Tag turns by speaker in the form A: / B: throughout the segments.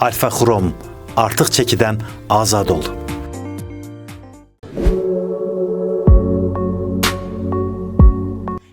A: Alfa Xrom, artıq çəkidən azad ol.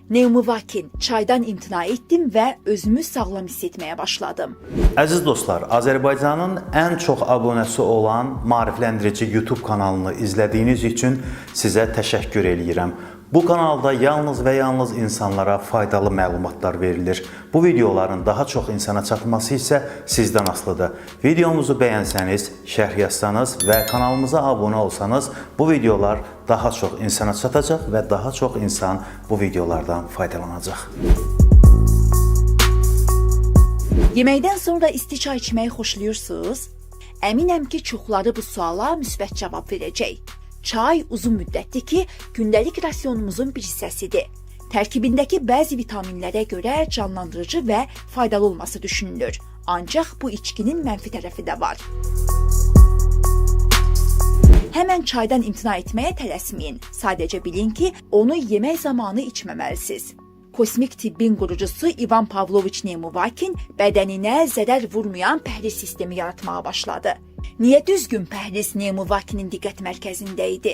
B: Neumovakin, çaydan imtina etdim və özümü sağlam hiss etməyə başladım.
A: Əziz dostlar, Azərbaycanın ən çox abunəsi olan maarifləndirici YouTube kanalını izlədiyiniz üçün sizə təşəkkür eləyirəm. Bu kanalda yalnız və yalnız insanlara faydalı məlumatlar verilir. Bu videoların daha çox insana çatması isə sizdən asılıdır. Videomuzu bəyənsəniz, şərh yazsanız və kanalımıza abunə olsanız, bu videolar daha çox insana çatacaq və daha çox insan bu videolardan faydalanacaq.
B: Yeməkdən sonra isti çay içməyi xoşlayırsınız? Əminəm ki, çoxları bu suala müsbət cavab verəcək. Çay uzun müddətdir ki, gündəlik rasionumuzun bir hissəsidir. Tərkibindəki bəzi vitaminlərə görə canlandırıcı və faydalı olması düşünülür. Ancaq bu içkinin mənfi tərəfi də var. Həmən çaydan imtina etməyə tələsməyin. Sadəcə bilin ki, onu yemək zamanı içməməlisiniz. Kosmik tibbin qurucusu İvan Pavloviç Neumovakin bədəninə zərər vurmayan pəhriz sistemi yaratmağa başladı. Niyə düzgün pəhriz Neumovakinin diqqət mərkəzində idi?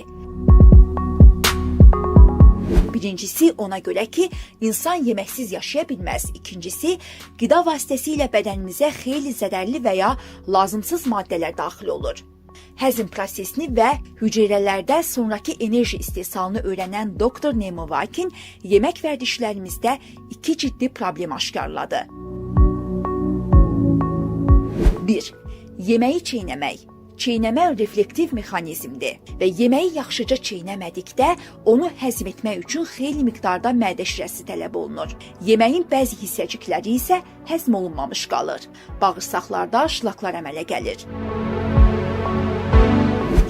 B: Birincisi, ona görə ki, insan yeməksiz yaşaya bilməz. İkincisi, qida vasitəsilə bədənimizə xeyli zərərli və ya lazımsız maddələr daxil olur. Həzm prosesini və hüceyrələrdə sonraki enerji istehsalını öyrənən Dr. Neumovakin yemək vərdişlərimizdə iki ciddi problem aşkarladı. 1. Yeməyi çeynəmək. Çeynəmə reflektiv mexanizmdir və yeməyi yaxşıca çeynəmədikdə onu həzm etmək üçün xeyli miqdarda mədə şirəsi tələb olunur. Yeməyin bəzi hissəcikləri isə həzm olunmamış qalır. Bağırsaqlarda şlaklar əmələ gəlir.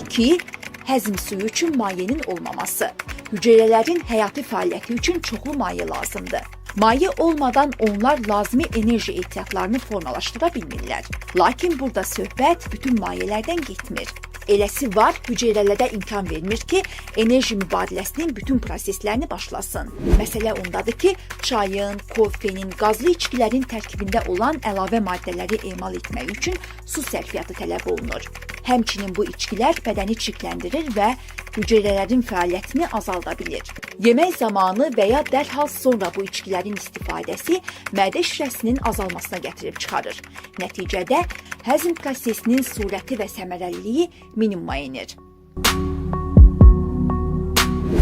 B: 2. Həzm suyu üçün mayenin olmaması. Hüceyrələrin həyati fəaliyyəti üçün çoxlu maye lazımdır. Maye olmadan onlar lazımi enerji ehtiyatlarını formalaşdıra bilmirlər. Lakin burada söhbət bütün mayelərdən getmir. Eləsi var, hüceyrələrdə imkan vermir ki, enerji mübadiləsinin bütün proseslərini başlasın. Məsələ ondadır ki, çayın, kofenin, qazlı içkilərin tərkibində olan əlavə maddələri emal etmək üçün su sərfiyyatı tələb olunur. Həmçinin bu içkilər bədəni çirkləndirir və hüceyrələrin fəaliyyətini azalda bilir. Yemək zamanı və ya dərhal sonra bu içkilərin istifadəsi mədə şirəsinin azalmasına gətirib çıxarır. Nəticədə həzm prosesinin surəti və səmərəliliyi minimuma enir.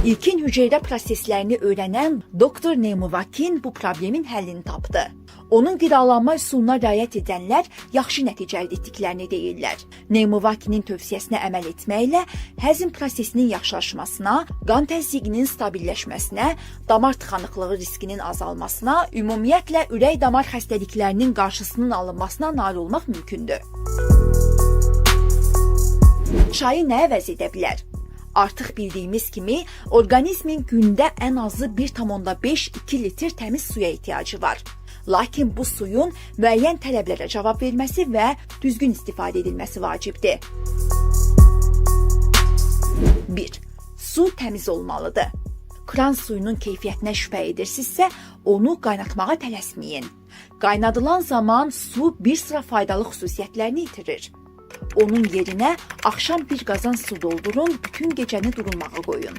B: İlkin hüceyrə proseslərini öyrənən Dr. Neumovakin bu problemin həllini tapdı. Onun qidalanma üsuluna riayət edənlər yaxşı nəticə əldə etdiklərini deyirlər. Neumovakinin tövsiyəsinə əməl etməklə həzm prosesinin yaxşılaşmasına, qan təzyiqinin stabilləşməsinə, damar tıxanıqlığı riskinin azalmasına, ümumiyyətlə ürək-damar xəstəliklərinin qarşısının alınmasına nail olmaq mümkündür. Çayı nə əvəz edə bilər? Artıq bildiyimiz kimi, orqanizmin gündə ən azı 1,5-2 litr təmiz suya ehtiyacı var. Lakin bu suyun müəyyən tələblərə cavab verməsi və düzgün istifadə edilməsi vacibdir. 1. Su təmiz olmalıdır. Kran suyunun keyfiyyətinə şübhə edirsinizsə, onu qaynatmağa tələsməyin. Qaynadılan zaman su bir sıra faydalı xüsusiyyətlərini itirir. Onun yerinə axşam bir qazan su doldurun, bütün gecəni durulmağa qoyun.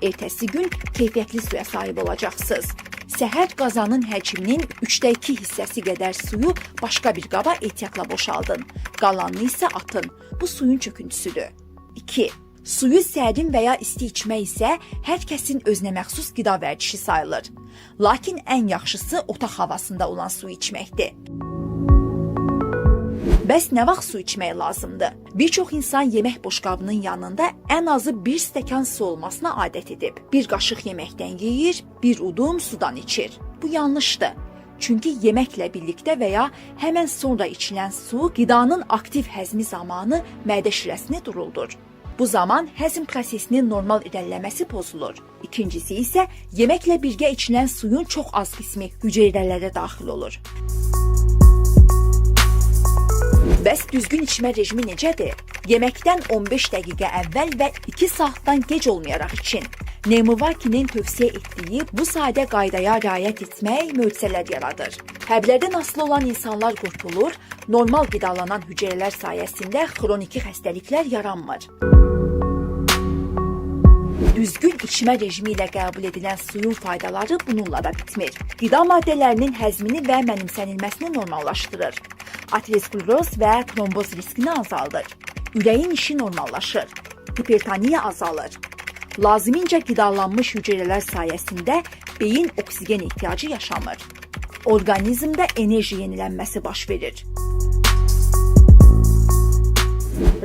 B: Ertəsi gün keyfiyyətli suya sahib olacaqsınız. Səhər qazanın həcminin 2/3 hissəsi qədər suyu başqa bir qaba ehtiyatla boşaldın. Qalanını isə atın. Bu suyun çöküntüsüdür. 2. Suyu sərin və ya isti içmək isə hər kəsin özünə məxsus qida vərdişi sayılır. Lakin ən yaxşısı otaq havasında olan su içməkdir. Bəs nə vaxt su içmək lazımdır? Bir çox insan yemək boşqabının yanında ən azı 1 stəkan su olmasına adət edib. Bir qaşıq yeməkdən yeyir, bir udum sudan içir. Bu yanlışdır. Çünki yeməklə birlikdə və ya həmən sonra içilən su qidanın aktiv həzmi zamanı mədə şirəsini duruldur. Bu zaman həzm prosesinin normal irəliləməsi pozulur. İkincisi isə yeməklə birgə içilən suyun çox az qismi hüceyrələrə daxil olur. Bəs düzgün içmə rejimi necədir? Yeməkdən 15 dəqiqə əvvəl və 2 saatdan gec olmayaraq için. Nemuvakinin tövsiyə etdiyi bu sadə qaydaya riayət etmək möcüzələr yaradır. Həblərdən asılı olan insanlar qurtulur, normal qidalanan hüceyrələr sayəsində xroniki xəstəliklər yaranmır. Düzgün içmə rejimi ilə qəbul edilən suyun faydaları bununla da bitmir. Qida maddələrinin həzmini və mənimsənilməsini normallaşdırır. Ateroskleroz və tromboz riskini azaldır. Ürəyin işi normallaşır. Hipertoniya azalır. Lazımincə qidalanmış hüceyrələr sayəsində beyin oksigen ehtiyacı yaşamır. Orqanizmdə enerji yenilənməsi baş verir.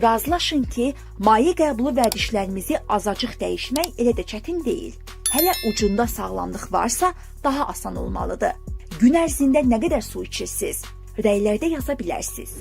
B: Razılaşın ki, maye qəbulu vərdişlərimizi azacıq dəyişmək elə də çətin deyil. Hələ ucunda sağlamlıq varsa, daha asan olmalıdır. Gün ərzində nə qədər su içirsiniz? Rəylərdə yaza bilərsiniz.